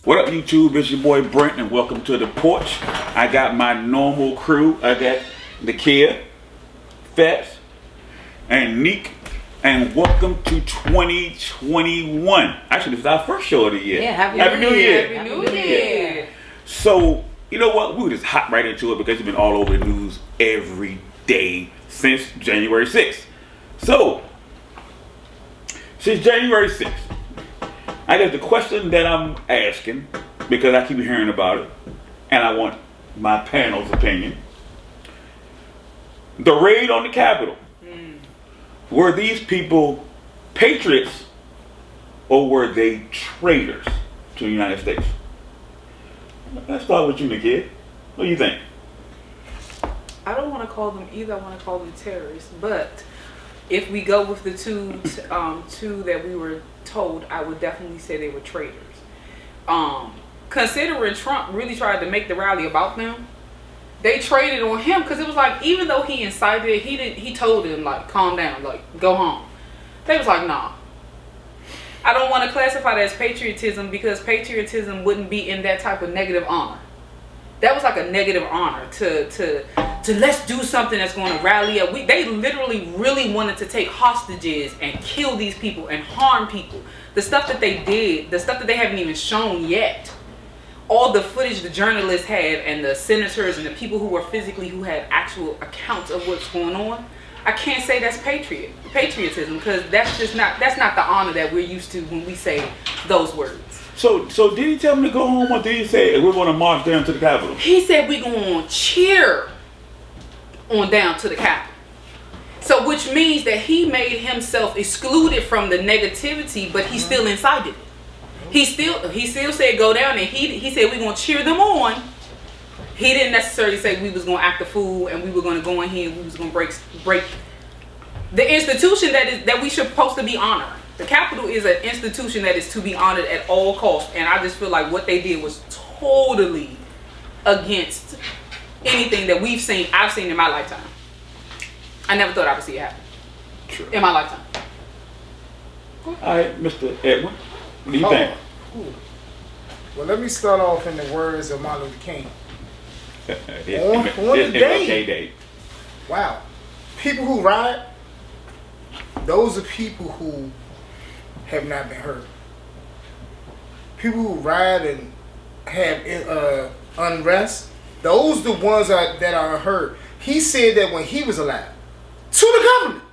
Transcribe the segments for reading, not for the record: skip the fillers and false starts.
What up, YouTube? It's your boy Brent, and welcome to the Porch. I got my normal crew. I got Nakia, Fats, and Neek, and welcome to 2021. Actually, this is our first show of the year. Yeah, Happy New Year. Happy New Year. So, you know what? We just hop right into it because it's been all over the news every day since January 6th. So, since January 6th, I guess the question that I'm asking, because I keep hearing about it, and I want my panel's opinion. The raid on the Capitol. Were these people patriots or were they traitors to the United States? Let's start with you, Nikia. What do you think? I don't want to call them either. I want to call them terrorists. But if we go with the two that we were told, I would definitely say they were traitors. Considering Trump really tried to make the rally about them, they traded on him because it was like, even though he incited it, he told them like, calm down, like go home. They was like, nah. I don't want to classify that as patriotism because patriotism wouldn't be in that type of negative honor. That was like a negative honor to let's do something that's going to rally up. They literally really wanted to take hostages and kill these people and harm people. The stuff that they did, the stuff that they haven't even shown yet. All the footage the journalists had and the senators and the people who who had actual accounts of what's going on. I can't say that's patriotism because that's not the honor that we're used to when we say those words. So did he tell them to go home, or did he say we're going to march down to the Capitol? He said we're going to cheer on down to the Capitol. So which means that he made himself excluded from the negativity, but he still incited it. He still said go down, and he said we're going to cheer them on. He didn't necessarily say we was going to act a fool and we were going to go in here and we was going to break the institution that we should supposed to be honored. The Capitol is an institution that is to be honored at all costs, and I just feel like what they did was totally against anything that I've seen in my lifetime. I never thought I would see it happen. True. In my lifetime. All right, Mr. Edwin, what do you think? Well, let me start off in the words of Martin Luther King. On the day. Day. Wow. People who riot, those are people who have not been hurt. People who riot and have unrest, those are the ones that are hurt. He said that when he was alive. To the government.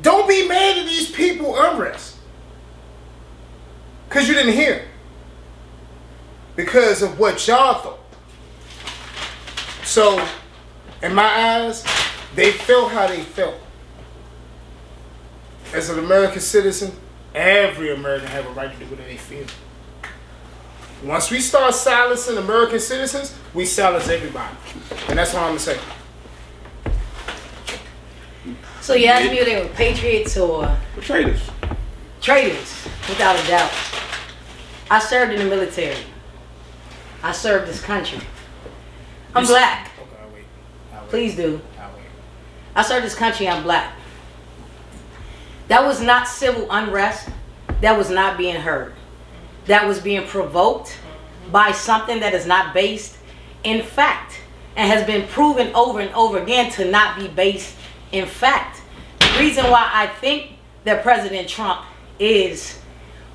Don't be mad at these people unrest. Because you didn't hear. Because of what y'all thought. So, in my eyes, they felt how they felt. As an American citizen, every American have a right to do what they feel. Once we start silencing American citizens, we silence everybody. And that's what I'm going to say. So you asked me if they were patriots or Traitors. traitors, without a doubt. I served in the military. I served this country. I'm black. Okay, I'll wait. Please do. I'll wait. I served this country. I'm black. That was not civil unrest. That was not being heard. That was being provoked by something that is not based in fact and has been proven over and over again to not be based in fact. The reason why I think that President Trump is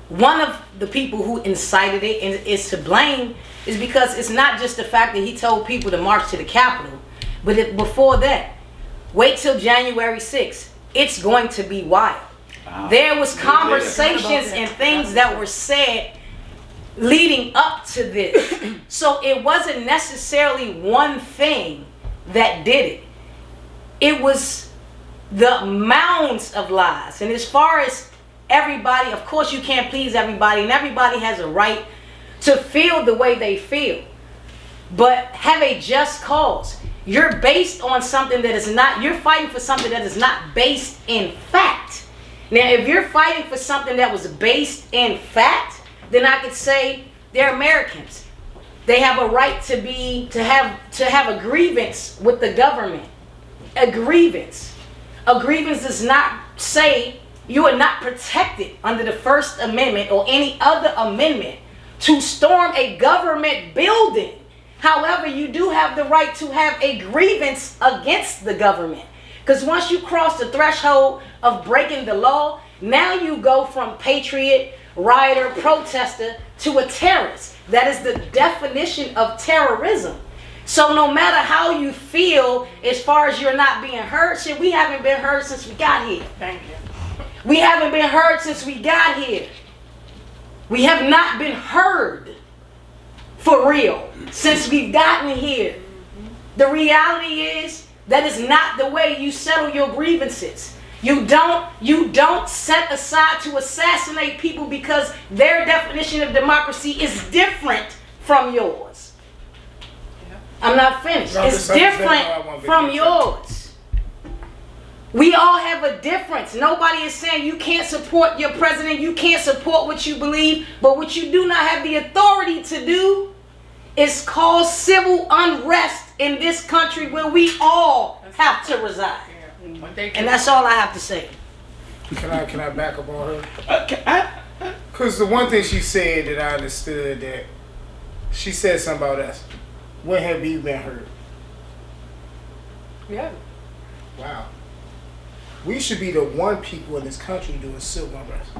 one of the people who incited it and is to blame is because it's not just the fact that he told people to march to the Capitol, but before that, wait till January 6th. It's going to be wild. Wow. There was conversations and things that were said leading up to this. So it wasn't necessarily one thing that did it. It was the mounds of lies. And as far as everybody, of course you can't please everybody, and everybody has a right to feel the way they feel. But have a just cause. You're based on something that is not, you're fighting for something that is not based in fact. Now, if you're fighting for something that was based in fact, then I could say they're Americans. They have a right to have a grievance with the government. A grievance. A grievance does not say you are not protected under the First Amendment or any other amendment to storm a government building. However, you do have the right to have a grievance against the government. Because once you cross the threshold of breaking the law, now you go from patriot, rioter, protester to a terrorist. That is the definition of terrorism. So no matter how you feel as far as you're not being heard, shit, we haven't been heard since we got here. Thank you. We haven't been heard since we got here. We have not been heard for real since we've gotten here. The reality is that is not the way you settle your grievances. You don't set aside to assassinate people because their definition of democracy is different from yours. I'm not finished. It's different from yours. We all have a difference. Nobody is saying you can't support your president, you can't support what you believe, but what you do not have the authority to do is cause civil unrest in this country where we all have to reside. And that's all I have to say. Can I back up on her? Because the one thing she said that I understood, that she said something about us. When have you been heard? Yeah. Wow. We should be the one people in this country doing civil unrest.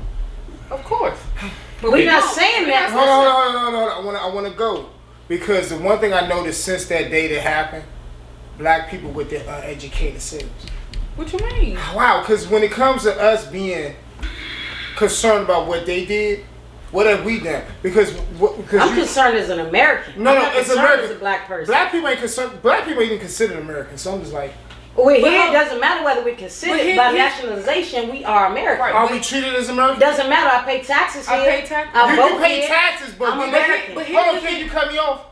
Of course. But we're not saying that. Hold on. I want to go. Because the one thing I noticed since that day that happened, black people with their uneducated selves. What you mean? Wow, because when it comes to us being concerned about what they did, what have we done? Because I'm concerned as an American. No, I'm not as concerned American. as a black person. Black people ain't concerned. Black people ain't even considered American. So I'm just like, We're here. It doesn't matter whether we're considered here- by here- nationalization. We are American. Right. are we treated as American? Doesn't matter. I pay taxes here. I pay taxes. I vote You pay here. taxes, but I'm we American. But Hold on, here's the can you cut me off?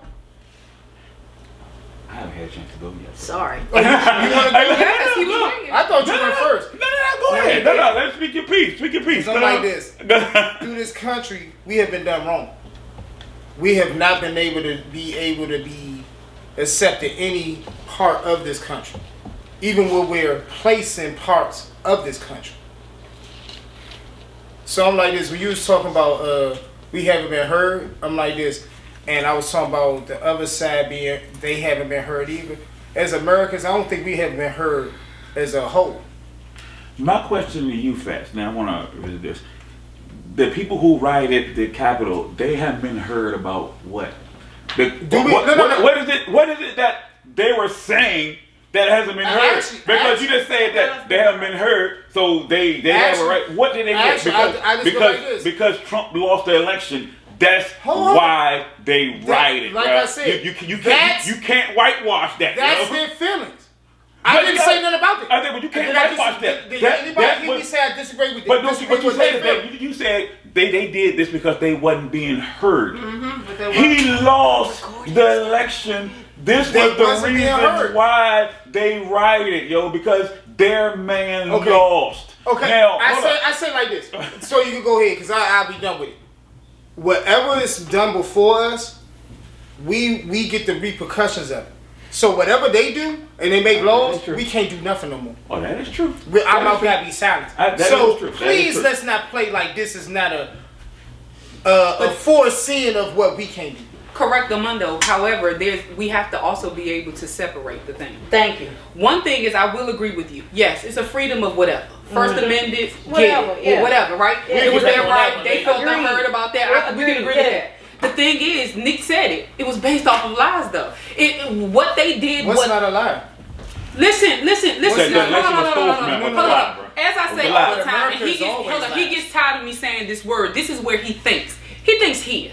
I haven't had a chance to go yet. Sorry. Oh, you want to go? Yes, he was saying. I thought you went first. No, go ahead. No, let's speak your piece. Speak your piece. Something like this. Through this country, we have been done wrong. We have not been able to be accepted any part of this country, even when we're placing parts of this country. So I'm like this. When you was talking about we haven't been heard, I'm like this, and I was talking about the other side being they haven't been heard either. As Americans, I don't think we have been heard as a whole. My question to you, Fats. Now I want to read this. The people who rioted the Capitol, they have been heard about what? What is it? What is it that they were saying that hasn't been heard? Because you just said that they haven't been heard, so they have a right. What did they get? Because Trump lost the election. That's why they rioted. Like bro. I said, you can't whitewash that. That's their feelings. I didn't say nothing about it. I think, but you can't whitewash that. Did anybody hear me say I disagree with But this? what you said, you said they did this because they wasn't being heard. He lost the election. This was the reason why they rioted, because their man lost. Okay, now, I say like this, so you can go ahead, because I'll be done with it. Whatever is done before us, we get the repercussions of it. So whatever they do, and they make laws, we can't do nothing no more. Oh, that is true. Our mouth gotta be silent. So please, let's not play like this is not a foreseeing of what we can do. Correct, Amundo. However, we have to also be able to separate the thing. Thank you. One thing is, I will agree with you. Yes, it's a freedom of whatever. First Amendment, whatever, right? Yeah, it was their right. right. They felt unheard about that. We can agree with that. The thing is, Nick said it. It was based off of lies, though. What they did was not a lie. Listen. No. As I Hold say on. all the time, and he gets tired of me saying this word. This is where he thinks. He thinks here.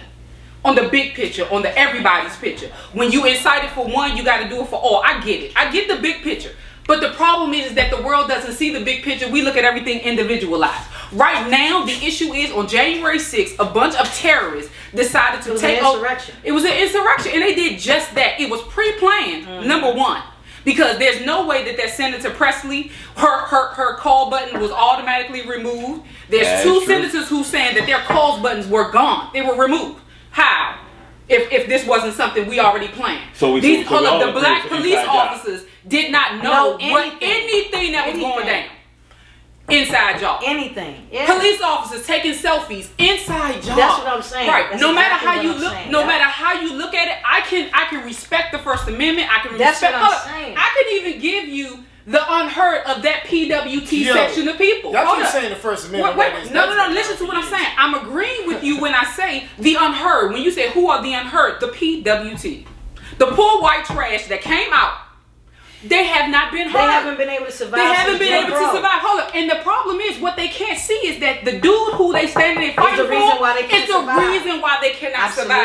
On the big picture, on the everybody's picture. When you incite it for one, you got to do it for all. I get it. I get the big picture. But the problem is that the world doesn't see the big picture. We look at everything individualized. Right now, the issue is on January 6th, a bunch of terrorists decided to take over. It was an insurrection. And they did just that. It was pre-planned, number one. Because there's no way that Senator Presley, her call button was automatically removed. There's two senators who saying that their call buttons were gone. They were removed. How? If this wasn't something we already planned. The black police officers did not know anything that was going down. inside job. Anything. Yeah. Police officers taking selfies, inside job. That's what I'm saying. Right. That's No matter exactly how what you I'm look, saying. no Yeah. matter how you look at it, I can respect the First Amendment. I can That's respect. what I'm hold up. saying. I can even give you the unheard of that PWT Yo, section of people. Y'all Hold keep up. saying the First Amendment. Wait, right? no. Listen to what I'm saying. I'm agreeing with you when I say the unheard. When you say who are the unheard, the PWT, the poor white trash that came out. They have not been heard. They haven't been able to survive. They haven't been since able Jim to Crow. survive. Hold up. And the problem is, what they can't see is that the dude who they standing there fighting the reason for why they can't is the survive. reason why they cannot Absolutely.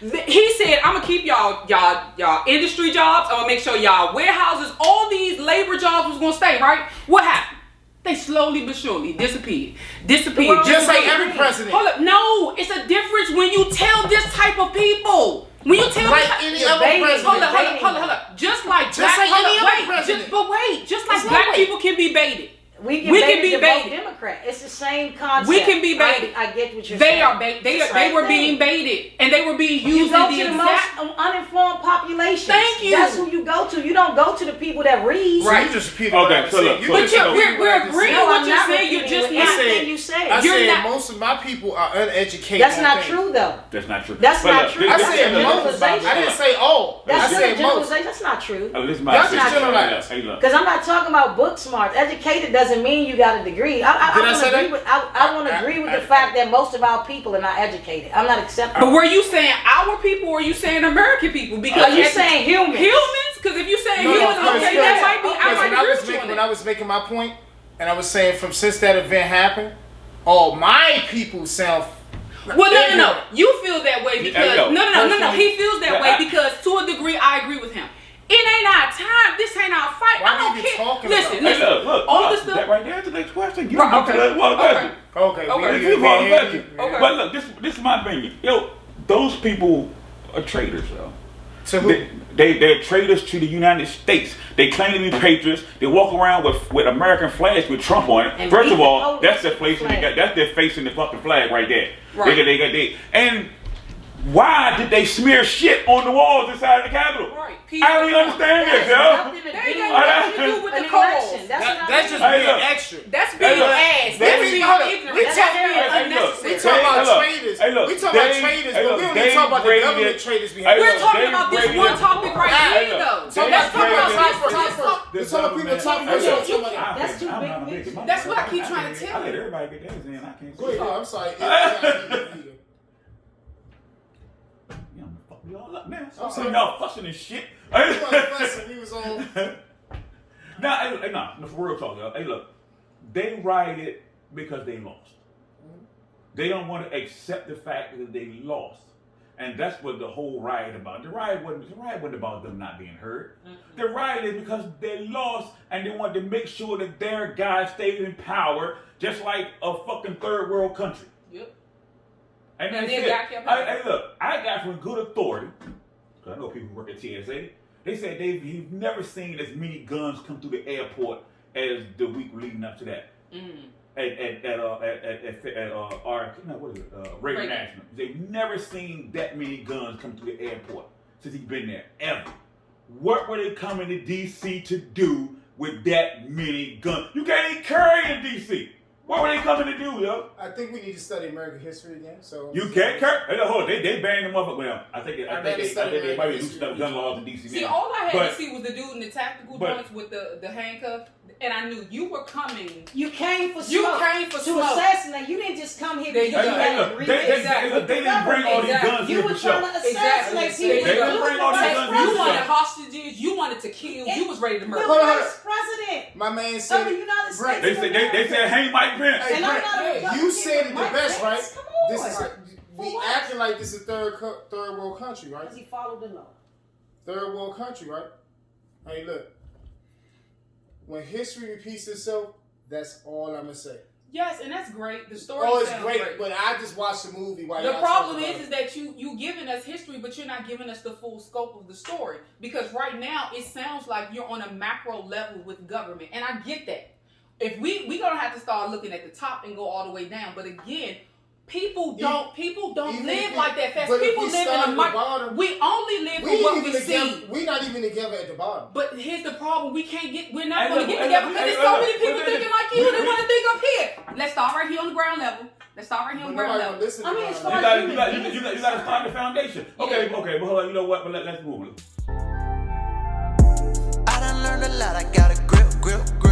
survive. He said, I'm going to keep y'all industry jobs. I'm going to make sure y'all warehouses, all these labor jobs was going to stay, right? What happened? They slowly but surely disappeared. world Just like Disappeared. every president. Hold up. No, it's a difference when you tell this type of people. When you tell Like this type- any You're other baiting. president. Hold up. Just like Just black, like hold any up, other wait, president. just like There's no black way. people can be baited. We We can can be be vote baited. Democrat. It's the same concept. We can be baited. I get what you're They saying. are bait. They Same were thing. being baited, and they were being You used go in to the the exact. most uninformed population. Thank you. That's who you go to. You don't go to the people that read. So Right. you just repeated what Okay, I just so said. look, You so- just But so- repeated we're what I just agreeing said. No, with I'm what you're not saying. You're repeating just what not. anything you say. I You're said not- most of my people are uneducated. That's on not things. true, though. That's not true. That's But not look, true. I this- That's said a this- most. generalization. I didn't say all. That's I not a said most. generalization. That's not true. Oh, this is Y'all my just opinion. generalize. Hey, look. Because I'm not talking about book smart. Educated doesn't mean you got a degree. I Did I want say to agree that? with. I want to agree with the fact that most of our people are not educated. I'm not accepting. But were you saying our people, or are you saying American people? Because Are you saying humans? Humans? Because if you saying No, humans, because- okay, that might be. I because might agree with you on when that. I was making my point, and I was saying from since that event happened, all my people sound. Well, no. ignorant. You feel that way because Hey, yo, no. personally- He feels that Yeah, way I- because to a degree, I agree with him. It ain't our time. This ain't our fight. Why I don't we even care. talking Listen, about- Hey, look. All look, this stuff. That right there is the next question. You Right, can okay. okay. Well, Okay. Okay, Okay. This is one question. Okay. But look, this is my opinion. Yo, those people are traitors, though. To who? They're traitors to the United States. They claim to be patriots. They walk around with American flags with Trump on it. And First beat of the all, police that's their with the facing. flag. That's their facing the fucking flag right there. Right. And why did they smear shit on the walls inside the Capitol? Right. I don't even understand this, yo. Nothing to They do ain't with got nothing to do with an the election. cause. That's what That's I'm just saying. Hey, being look. extra. That's being Hey, look. ass. They That's be- being hold up. ignorant. We That's talk- being hey, look. unnecessary. We talk about Hey, look. traitors. Hey, look. We talk about They- traitors, hey, but look. we don't They even talk about the raided- government traitors Hey, behind We're look. us. talking They about this raided- one topic right Hey, here, look. though. They Let's talk about raided- this. We talk about people talking Hey, look. about That's too I'm big not picture. making- That's what I keep trying to tell I let you. everybody get theirs in. I can't Go say ahead, it. I'm sorry. You know, fuck me all up now. I'm I'm sorry. saying y'all fussing and shit. We was on. Nah, for real talk, y'all. Hey, look, they rioted because they lost. They don't want to accept the fact that they lost, and that's what the whole riot about. The riot wasn't about them not being heard. The riot is because they lost, and they wanted to make sure that their guy stayed in power, just like a fucking third world country. Yep. And And that's then it. got kept out. Hey, look, I got from good authority, because I know people who work at TSA. They said they've never seen as many guns come through the airport as the week leading up to that. At our what is it? Reagan National. They've never seen that many guns come through the airport since he's been there ever. What were they coming to DC to do with that many guns? You can't even carry in DC. What were they coming to do, yo? I think we need to study American history again. So You can't carry. Hey, hold on, they banned them up. Well, I think they might be loosening up gun laws in DC See, now. all I had But- to see was the dude in the tactical but- joints with the handcuff, and I knew you were coming. You came for You smoke. came for to smoke. assassinate. You didn't just come here There because you you go. Hey, had look, agreement. they didn't bring all these Exactly. guns You here were for trying show. to assassinate Exactly. people. They You didn't were bring the all these vice guns You here for president. wanted hostages. You wanted to kill. You was ready to The murder. Hold on, vice president my man of the said. United Brent, States. They said hang Mike Pence. Hey, And I'm Brent, not a Republican, you said it the Mike best, right? Pence, come on. This is For we what? acting like this is third world country, right? Because he followed the law. Third world country, right? Hey, look. When history repeats itself, that's all I'm gonna say. Yes, and that's great. The story Oh, it's sounds great, but I just watched the movie. While The y'all problem talking is about that you giving us history, but you're not giving us the full scope of the story. Because right now it sounds like you're on a macro level with government, and I get that. If we gonna have to start looking at the top and go all the way down. But again, People don't even live if like that fast. but if People we live start in at a the bottom, we only live we for what ain't we even see. together. We not even together at the bottom. But here's the problem: we're not Hey, going to look, get hey, together look, because hey, there's so look, many people look, thinking look, like you. look, They look. want to think up here. Let's start right here on the ground level. Let's start right here on But the ground nobody level. gonna listen I to mean, us. as You far as got human beings, you got to start the foundation. Okay, but hold on. You know what? But let's move it. I done learned a lot. I got a grip.